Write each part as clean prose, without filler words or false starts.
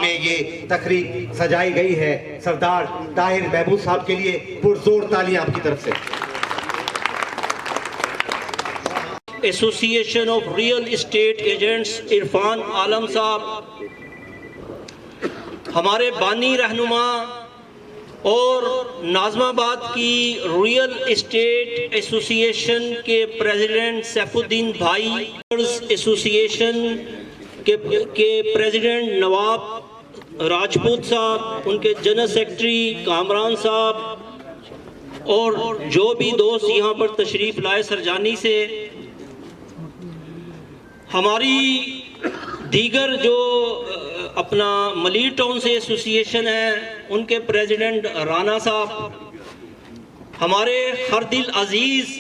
میں یہ تقریب سجائی گئی ہے سردار طاہر محمود صاحب کے لیے پرزور تالیاں آپ کی طرف سے۔ Association of real estate agents Irfan Alam صاحب، ہمارے بانی رہنما اور ناظم آباد کی ریئل اسٹیٹ ایسوسی ایشن کے پریزیڈنٹ سیف الدین بھائی، ایسوسی ایشن کے پریزیڈنٹ نواب راجپوت صاحب، ان کے جنرل سیکرٹری کامران صاحب، اور جو بھی دوست یہاں پر تشریف لائے سرجانی سے، ہماری دیگر جو اپنا ملیر ٹاؤن سے ایسوسی ایشن ہے ان کے پریزیڈنٹ رانا صاحب، ہمارے ہر دل عزیز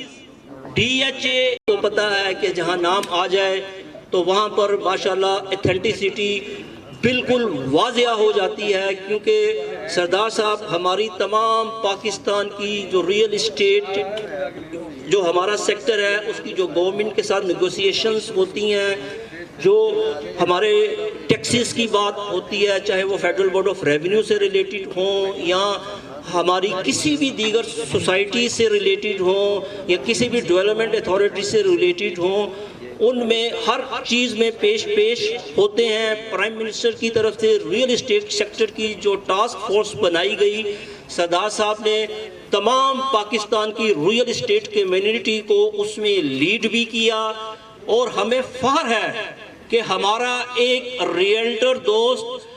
ڈی ایچ اے کو پتہ ہے کہ جہاں نام آ جائے تو وہاں پر ماشاءاللہ ایتھینٹیسٹی بالکل واضح ہو جاتی ہے، کیونکہ سردار صاحب ہماری تمام پاکستان کی جو ریئل اسٹیٹ جو ہمارا سیکٹر ہے اس کی جو گورنمنٹ کے ساتھ نیگوسیشنز ہوتی ہیں، جو ہمارے ٹیکسز کی بات ہوتی ہے، چاہے وہ فیڈرل بورڈ آف ریونیو سے ریلیٹڈ ہوں یا ہماری کسی بھی دیگر سوسائٹی سے ریلیٹڈ ہوں یا کسی بھی ڈیولپمنٹ اتھارٹی سے ریلیٹڈ ہوں، ان میں ہر چیز میں پیش ہوتے ہیں۔ پرائم منسٹر کی طرف سے ریئل اسٹیٹ سیکٹر کی جو ٹاسک فورس بنائی گئی، سردار صاحب نے تمام پاکستان کی ریئل اسٹیٹ کمیونٹی کو اس میں لیڈ بھی کیا، اور ہمیں فخر ہے کہ ہمارا ایک ریئلٹر دوست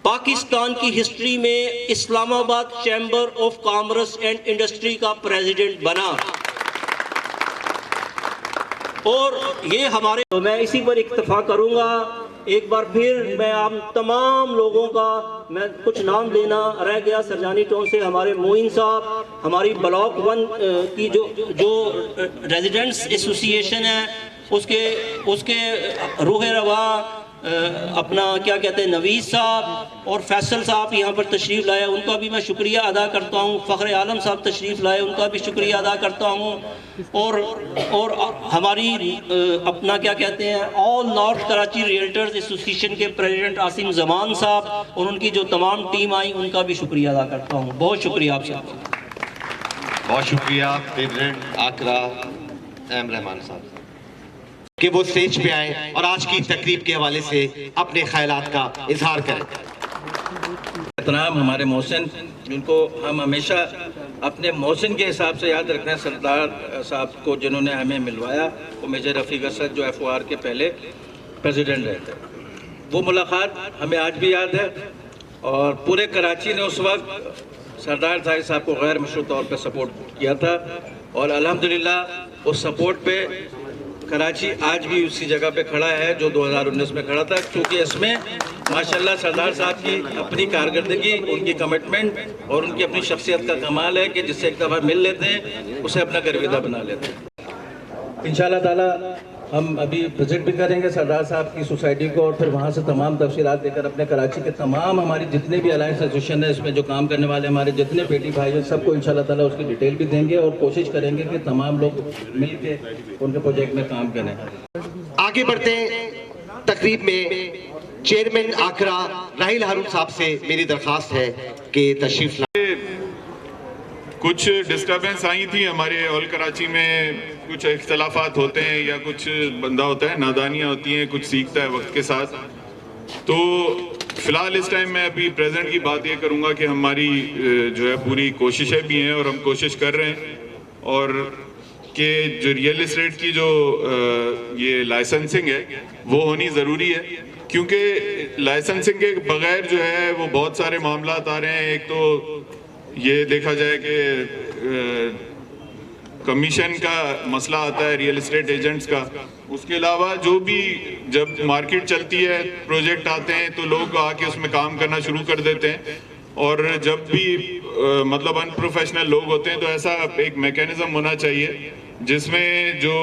پاکستان کی ہسٹری میں اسلام آباد chamber of commerce and industry کا پریزیڈنٹ بنا، اور یہ ہمارے میں اسی پر اکتفا کروں گا۔ ایک بار پھر میں آپ تمام لوگوں کا، میں کچھ نام لینا رہ گیا، سرجانی ٹاؤن سے ہمارے معین صاحب، ہماری بلاک 1 کی جو ریزیڈنٹس ایسوسی ایشن ہے اس کے روح رواں اپنا کیا کہتے ہیں نویز صاحب اور فیصل صاحب یہاں پر تشریف لائے، ان کا بھی میں شکریہ ادا کرتا ہوں۔ فخر عالم صاحب تشریف لائے، ان کا بھی شکریہ ادا کرتا ہوں۔ اور ہماری اپنا کیا کہتے ہیں آل نارتھ کراچی ریئلٹرز ایسوسی ایشن کے پریزیڈنٹ عاصم زمان صاحب اور ان کی جو تمام ٹیم آئی، ان کا بھی شکریہ ادا کرتا ہوں۔ بہت شکریہ آپ سب کا۔ بہت شکریہ پریزیڈنٹ آکرا ایم رحمان صاحب کہ وہ سٹیج پہ آئیں اور آج کی تقریب کے حوالے سے اپنے خیالات کا اظہار کریں۔ احترام ہمارے محسن، جن کو ہم ہمیشہ اپنے محسن کے حساب سے یاد رکھنا ہے، سردار صاحب کو جنہوں نے ہمیں ملوایا، وہ میجر رفیق اسد جو ایف او آر کے پہلے پریزیڈنٹ رہے تھے، وہ ملاقات ہمیں آج بھی یاد ہے، اور پورے کراچی نے اس وقت سردار صاحب کو غیر مشروط طور پہ سپورٹ کیا تھا، اور الحمدللہ اس سپورٹ پہ کراچی آج بھی اسی جگہ پہ کھڑا ہے جو 2019 میں کھڑا تھا، کیونکہ اس میں ماشاءاللہ سردار صاحب کی اپنی کارکردگی، ان کی کمٹمنٹ اور ان کی اپنی شخصیت کا کمال ہے کہ جس سے ایک دفعہ مل لیتے ہیں اسے اپنا گرویدہ بنا لیتے ہیں۔ انشاءاللہ تعالی ہم ابھی وزٹ بھی کریں گے سردار صاحب کی سوسائٹی کو، اور پھر وہاں سے تمام تفصیلات دے کر اپنے کراچی کے تمام ہماری جتنے بھی الائنس ایسوسیشن ہے اس میں جو کام کرنے والے ہمارے جتنے بیٹی بھائی ہیں سب کو انشاءاللہ تعالی اس کی ڈیٹیل بھی دیں گے، اور کوشش کریں گے کہ تمام لوگ مل کے ان کے پروجیکٹ میں کام کریں۔ آگے بڑھتے ہیں تقریب میں چیئرمین آکرا راحیل ہارون صاحب سے میری درخواست ہے کہ تشریف لائیں۔ کچھ ڈسٹربنس آئی تھی ہمارے اول کراچی میں، کچھ اختلافات ہوتے ہیں یا کچھ بندہ ہوتا ہے، نادانیاں ہوتی ہیں، کچھ سیکھتا ہے وقت کے ساتھ، تو فی الحال اس ٹائم میں ابھی پریزنٹ کی بات یہ کروں گا کہ ہماری جو ہے پوری کوششیں بھی ہیں اور ہم کوشش کر رہے ہیں، اور کہ جو ریئل اسٹیٹ کی جو یہ لائسنسنگ ہے وہ ہونی ضروری ہے، کیونکہ لائسنسنگ کے بغیر جو ہے وہ بہت سارے معاملات آ رہے ہیں۔ ایک تو یہ دیکھا جائے کہ کمیشن کا مسئلہ آتا ہے ریئل اسٹیٹ ایجنٹس کا، اس کے علاوہ جو بھی جب مارکیٹ چلتی ہے پروجیکٹ آتے ہیں تو لوگ آ کے اس میں کام کرنا شروع کر دیتے ہیں، اور جب بھی مطلب ان پروفیشنل لوگ ہوتے ہیں تو ایسا ایک میکینزم ہونا چاہیے جس میں جو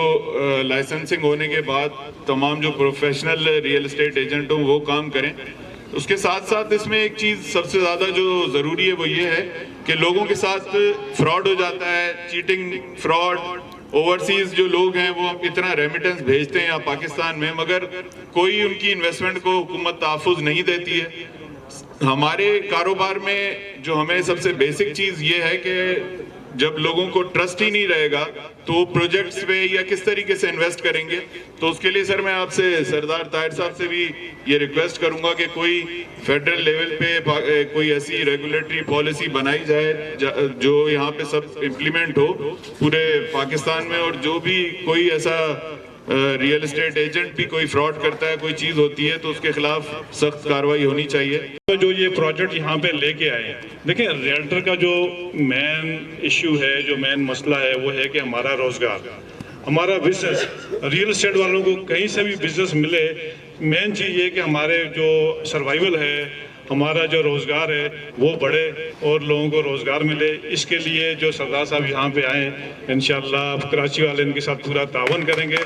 لائسنسنگ ہونے کے بعد تمام جو پروفیشنل ریئل اسٹیٹ ایجنٹ ہوں وہ کام کریں۔ اس کے ساتھ ساتھ اس میں ایک چیز سب سے زیادہ جو ضروری ہے وہ یہ ہے کہ لوگوں کے ساتھ فراڈ ہو جاتا ہے، چیٹنگ، فراڈ، اوورسیز جو لوگ ہیں وہ اتنا ریمیٹنس بھیجتے ہیں پاکستان میں، مگر کوئی ان کی انویسٹمنٹ کو حکومت تحفظ نہیں دیتی ہے۔ ہمارے کاروبار میں جو ہمیں سب سے بیسک چیز یہ ہے کہ جب لوگوں کو ٹرسٹ ہی نہیں رہے گا تو پروجیکٹس پہ یا کس طریقے سے انویسٹ کریں گے. تو اس کے لیے سر میں آپ سے سردار طاہر صاحب سے بھی یہ ریکویسٹ کروں گا کہ کوئی فیڈرل لیول پہ کوئی ایسی ریگولیٹری پالیسی بنائی جائے جو یہاں پہ سب امپلیمنٹ ہو پورے پاکستان میں, اور جو بھی کوئی ایسا ریئل اسٹیٹ ایجنٹ بھی کوئی فراڈ کرتا ہے, کوئی چیز ہوتی ہے, تو اس کے خلاف سخت کارروائی ہونی چاہیے. جو یہ پروجیکٹ یہاں پہ لے کے آئے, دیکھیں ریئلٹر کا جو مین ایشو ہے, جو مین مسئلہ ہے, وہ ہے کہ ہمارا روزگار, ہمارا بزنس, ریئل اسٹیٹ والوں کو کہیں سے بھی بزنس ملے, مین چیز یہ کہ ہمارے جو سروائیول ہے, ہمارا جو روزگار ہے وہ بڑھے اور لوگوں کو روزگار ملے. اس کے لیے جو سردار صاحب یہاں پہ آئیں, انشاءاللہ کراچی والے ان کے ساتھ پورا تعاون کریں گے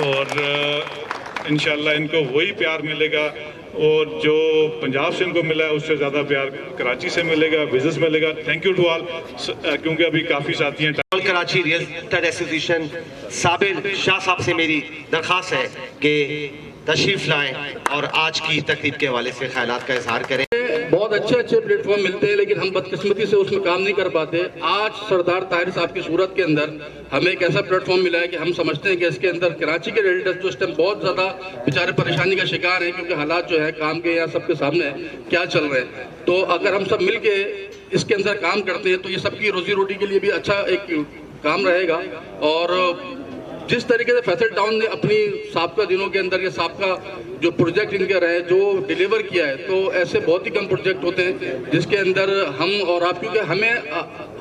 اور انشاءاللہ ان کو وہی پیار ملے گا, اور جو پنجاب سے ان کو ملا ہے اس سے زیادہ پیار کراچی سے ملے گا, بزنس ملے گا. تھینک یو ٹو آل, کیونکہ ابھی کافی ساتھی ہیں. کراچی ریئل اسٹیٹ ایسوسیشن صابر شاہ صاحب سے میری درخواست ہے کہ تشریف لائیں اور آج کی تقریب کے حوالے سے خیالات کا اظہار کریں. بہت اچھے پلیٹ فارم ملتے ہیں لیکن ہم بدقسمتی سے اس میں کام نہیں کر پاتے. آج سردار طاہر صاحب کی صورت کے اندر ہمیں ایک ایسا پلیٹ فارم ملا ہے کہ ہم سمجھتے ہیں کہ اس کے اندر کراچی کے ریلٹرز جو اس ٹائم بہت زیادہ بیچارے پریشانی کا شکار ہیں, کیونکہ حالات جو ہے کام کے یہاں سب کے سامنے کیا چل رہے ہیں. تو اگر ہم سب مل کے اس کے اندر کام کرتے ہیں تو یہ سب کی روزی روٹی کے لیے بھی اچھا ایک کام رہے گا. اور جس طریقے سے فیصل ٹاؤن نے اپنی سابقہ دنوں کے اندر یہ سابقہ جو پروجیکٹ ان کے رہے جو ڈیلیور کیا ہے, تو ایسے بہت ہی کم پروجیکٹ ہوتے ہیں جس کے اندر ہم اور آپ, کیونکہ ہمیں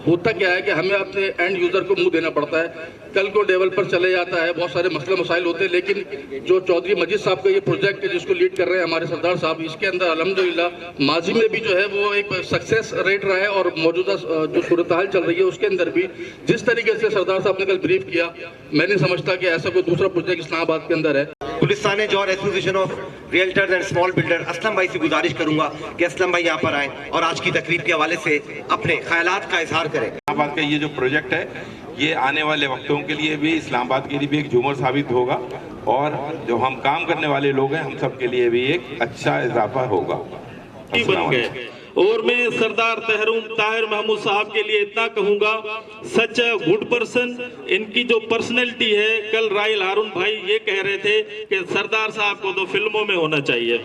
ہوتا کیا ہے کہ ہمیں اپنے اینڈ یوزر کو منہ دینا پڑتا ہے. کل کو ڈیولپر چلے جاتا ہے, بہت سارے مسئلے مسائل ہوتے ہیں, لیکن جو چودھری مجید صاحب کا یہ پروجیکٹ ہے جس کو لیڈ کر رہے ہیں ہمارے سردار صاحب, اس کے اندر الحمدللہ ماضی میں بھی جو ہے وہ ایک سکسیس ریٹ رہا ہے, اور موجودہ جو صورتحال چل رہی ہے اس کے اندر بھی جس طریقے سے سردار صاحب نے کل بریف کیا, میں نہیں سمجھتا کہ ایسا کوئی دوسرا پروجیکٹ اسلام آباد کے اندر ہے. Gulistan Johar association of realtors and small builder Aslam بھائی سے گزارش کروں گا کہ اسلم بھائی یہاں پر آئیں اور آج کی تقریب کے حوالے سے اپنے خیالات کا اظہار کریں. اسلام آباد کا یہ جو پروجیکٹ ہے یہ آنے والے وقتوں کے لیے بھی اسلام آباد کے لیے بھی ایک جھومر ثابت ہوگا, اور جو ہم کام کرنے والے لوگ ہیں ہم سب کے لیے بھی ایک اچھا اضافہ ہوگا. بن گئے. اور میں سردار طاہر محمود صاحب کے لیے اتنا کہوں گا, سچ اے گڈ پرسن. ان کی جو پرسنلٹی ہے, کل رائل ہارون بھائی یہ کہہ رہے تھے کہ سردار صاحب کو تو فلموں میں ہونا چاہیے,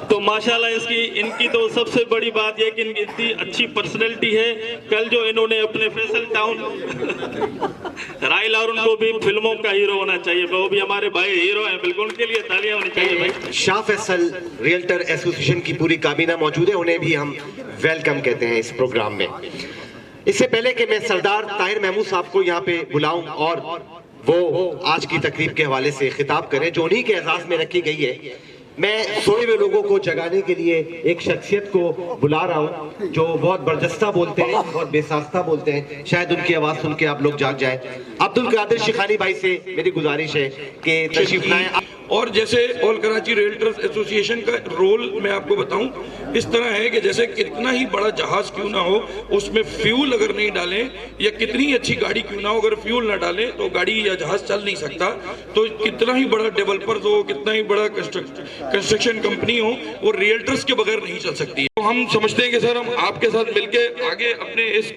تو ماشاءاللہ ان کی تو سب سے بڑی بات یہ کہ ان کی اتنی اچھی پرسنلٹی ہے. کل جو انہوں نے اپنے فیصل ٹاؤن رائل ہارون کو بھی فلموں کا ہیرو ہونا چاہیے, وہ بھی ہمارے بھائی ہیرو ہیں, بالکل ان کے لیے تالیاں ہونی چاہیے بھائی. شاہ فیصل ریئلٹر ایسوسیشن کی پوری کابینہ موجود ہے, انہیں بھی ہم ویلکم کہتے ہیں اس پروگرام میں. اس سے پہلے کہ میں سردار طاہر محمود صاحب کو یہاں پہ بلاؤں اور وہ آج کی تقریب کے حوالے سے خطاب کریں جو انہی کے اعزاز میں رکھی گئی ہے, میں سوئے ہوئے لوگوں کو جگانے کے لیے ایک شخصیت کو بلا رہا ہوں جو بہت برجستہ بولتے ہیں, بہت بے ساختہ بولتے ہیں, شاید ان کی آواز سن کے آپ لوگ جاگ جائیں. عبدالقادر شیخانی بھائی سے میری گزارش ہے کہ تشریف لائیں. اور جیسے آل کراچی ریلٹرز ایسوسیشن کا رول میں آپ کو بتاؤں اس طرح ہے کہ جیسے کتنا ہی بڑا جہاز کیوں نہ ہو, اس میں فیول اگر نہیں ڈالیں, یا کتنی اچھی گاڑی کیوں نہ ہو, اگر فیول نہ ڈالیں تو گاڑی یا جہاز چل نہیں سکتا. تو کتنا ہی بڑا ڈیولپرز ہو, کتنا ہی بڑا کنسٹرکشن کمپنی ہو, وہ ریلٹرز کے بغیر نہیں چل سکتی. تو ہم سمجھتے ہیں کہ سر ہم آپ کے ساتھ مل کے آگے اپنے اس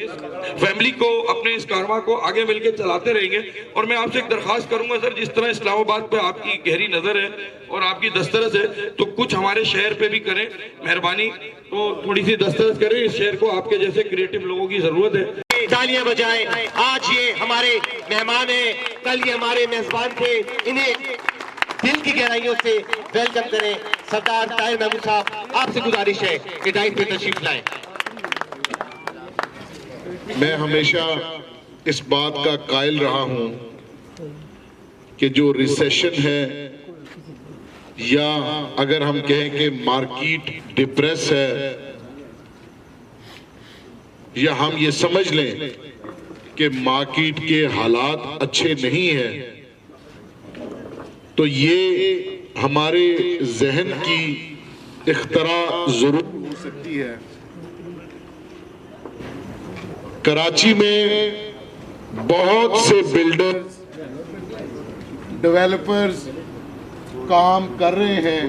فیملی کو, اپنے اس کارواں کو آگے مل کے چلاتے رہیں گے. اور میں آپ سے ایک درخواست کروں گا سر, جس طرح اسلام آباد پہ آپ کی گہری نظر ہے اور آپ کی دسترس ہے, تو کچھ ہمارے شہر پہ بھی کریں مہربانی, تو تھوڑی سی دسترس کریں. اس شہر کو آپ کے جیسے کریٹو لوگوں کی ضرورت ہے. تالیاں بجائیں. آج یہ ہمارے مہمان ہیں, کل یہ ہمارے میزبان تھے, انہیں دل کی گہرائیوں سے ویلکم کریں. سردار طاہر محمود صاحب, آپ سے گزارش ہے کہ ڈائٹ پہ تشریف لائیں. میں ہمیشہ اس بات کا قائل رہا ہوں کہ جو ریسیشن ہے, یا اگر ہم کہیں کہ مارکیٹ ڈپریس ہے, یا ہم یہ سمجھ لیں کہ مارکیٹ کے حالات اچھے نہیں ہیں, تو یہ ہمارے ذہن کی اختراع ضرور ہو سکتی ہے. کراچی میں بہت سے بلڈرز, ڈیولپرز کام کر رہے ہیں.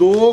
2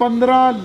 15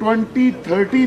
2030